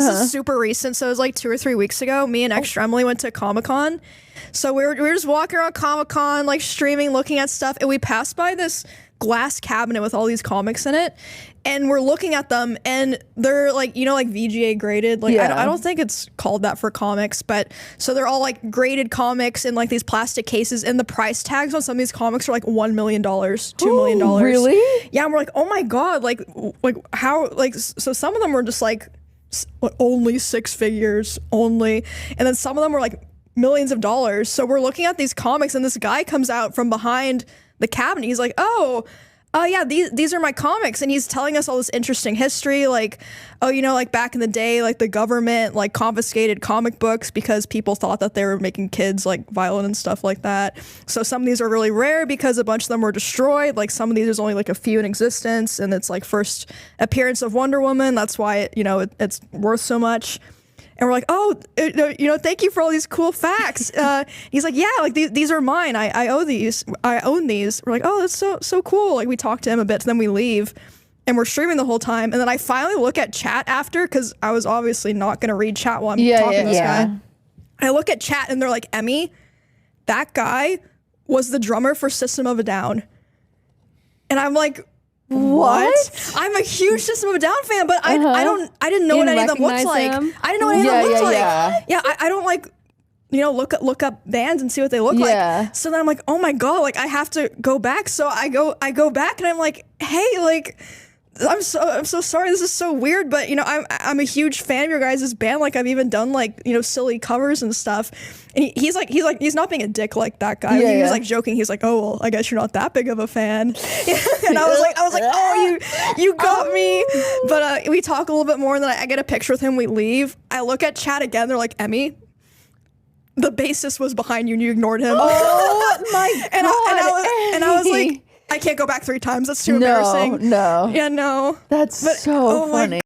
this is super recent. So it was like 2 or 3 weeks ago. Me and Extra Emily went to Comic-Con. So we were just walking around Comic-Con, like streaming, looking at stuff, and we passed by this glass cabinet with all these comics in it, and we're looking at them, and they're like, you know, like VGA graded. Like I don't think it's called that for comics, but so they're all like graded comics in like these plastic cases, and the price tags on some of these comics are like $1 million, $2 million. Really? Yeah, and we're like, oh my god, like how, like, so some of them were just like only 6 figures only, and then some of them were like millions of dollars. So we're looking at these comics, and this guy comes out from behind the cabinet. He's like, oh, yeah, these are my comics. And he's telling us all this interesting history, like, oh, you know, like back in the day, like the government like confiscated comic books because people thought that they were making kids like violent and stuff like that. So some of these are really rare because a bunch of them were destroyed. Like some of these, there's only like a few in existence, and it's like first appearance of Wonder Woman. That's why it, you know, it's worth so much. And we're like, oh, you know, thank you for all these cool facts. He's like, yeah, like these are mine. I own these. We're like, oh, that's so cool. Like we talk to him a bit, then we leave, and we're streaming the whole time. And then I finally look at chat after, because I was obviously not gonna read chat while I'm talking to this guy. I look at chat, and they're like, Emmy, that guy was the drummer for System of a Down. And I'm like, what? I'm a huge System of a Down fan, but I didn't know what any of them looked like. I didn't know what any of them looked like. Yeah, I don't like, you know, look up bands and see what they look like. So then I'm like, oh my god, like I have to go back. So I go back, and I'm like, hey, like I'm so sorry, this is so weird, but you know, I'm a huge fan of your guys' band. Like I've even done like, you know, silly covers and stuff. And he's not being a dick like that guy. He was like joking. He's like, oh well, I guess you're not that big of a fan. And I was like, oh, you got me. But we talk a little bit more, and then I get a picture with him. We leave. I look at chat again. They're like, Emmy, the bassist was behind you, and you ignored him. Oh my god! And I was like, I can't go back 3 times. That's too embarrassing. No. Yeah, no. That's so funny.